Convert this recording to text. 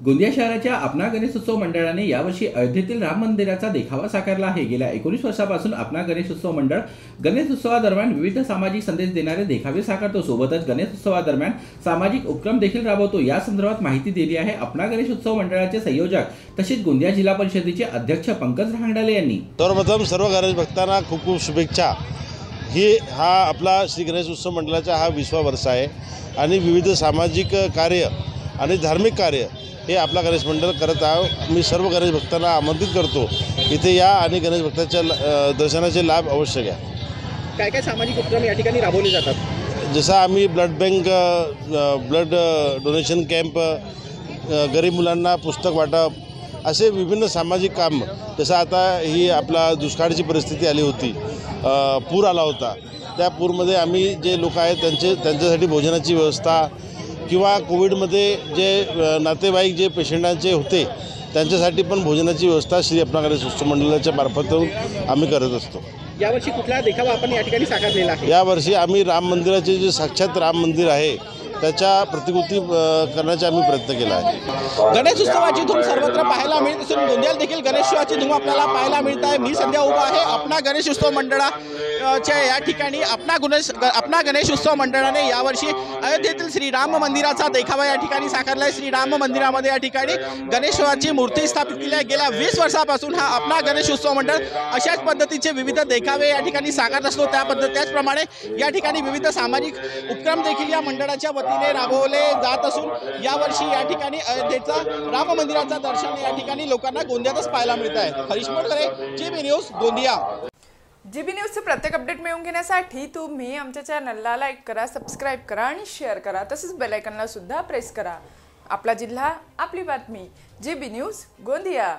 गोंदिया शहराच्या अपना गणेशोत्सव मंडळाने यावर्षी अयोध्येतील राम मंदिराचा देखावा साकारला आहे। गेल्या 19 वर्षापासून अपना गणेशोत्सव मंडळ गणेशोत्सवादरम्यान विविध सामाजिक संदेश देणारे देखावे साकारतो। सोबतच गणेशोत्सवादरम्यान सामाजिक उपक्रम देखील राबवतो। या संदर्भात माहिती दिली आहे अपना गणेशोत्सव मंडळाचे संयोजक तसेच गोंदिया जिल्हा परिषदेचे अध्यक्ष पंकज रांगडाले यांनी। सर्वप्रथम सर्व गणेश भक्तांना खूप खूप शुभेच्छा। हा आपला श्री गणेश उत्सव मंडळाचा हा 20वा वर्ष आहे आणि विविध सामाजिक कार्य आणि धार्मिक कार्य हे आपला गणेश मंडळ करत आहे। मी सर्व गणेश भक्तांना आमंत्रित करतो इथे या आणि गणेश भक्तांच्या दर्शनाचे लाभ अवश्य घ्या। काय काय सामाजिक उपक्रम या ठिकाणी राबवले जातात? जसं आम्ही blood bank, blood donation camp, गरीब मुलांना पुस्तक वाटप असे विभिन्न सामाजिक काम। जसं आता ही आपला दुष्काळाची परिस्थिती आली होती, पूर आला होता, त्या पूरमध्ये आम्ही जे लोक आहेत त्यांच्यासाठी भोजनाची व्यवस्था किंवा कोविडमध्ये जे नातेवाईक जे पेशंटांचे होते त्यांच्यासाठी पण भोजनाची व्यवस्था श्री अपना गणेश उत्सव मंडळाच्या मार्फतून आम्ही करत असतो। यावर्षी कुठला देखावा आपण या ठिकाणी साकारलेला आहे? यावर्षी आम्ही राम मंदिराचे जे साक्षात राम मंदिर आहे त्याच्या प्रतिकृती करण्याचा आम्ही प्रयत्न केला आहे। गणेश उत्सवाची धूम सर्वत्र पाहायला मिळत असून गोंदियात देखील गणेशोत्सवाची धूम आपल्याला पाहायला मिळत आहे। मी सध्या उभा आहे अपना गणेश उत्सव मंडळाच्या या ठिकाणी। अपना गणेश उत्सव मंडळाने यावर्षी अयोध्येतील श्रीराम मंदिराचा देखावा या ठिकाणी साकारला आहे। श्रीराम मंदिरामध्ये या ठिकाणी गणेशोत्सवाची मूर्ती स्थापित केली आहे। गेल्या 20 वर्षापासून हा अपना गणेश उत्सव मंडळ अशाच पद्धतीचे विविध देखावे या ठिकाणी साकारत असतो। त्याचप्रमाणे या ठिकाणी विविध सामाजिक उपक्रम देखील या मंडळाच्या वतीने राबवले जात असून यावर्षी या ठिकाणी अयोध्येचा राम मंदिराचा दर्शन या ठिकाणी लोकांना गोंदियातच पाहायला मिळत आहे। Harish Modkare, GB news, Gondia. GB न्यूजचे प्रत्येक अपडेट मिळवून घेण्यासाठी तुम्ही आमच्या चॅनलला लाईक करा, सबस्क्राईब करा आणि शेअर करा। तसेच बेल आयकॉनला सुद्धा प्रेस करा। आपला जिल्हा, आपली बातमी, जीबी न्यूज, गोंदिया।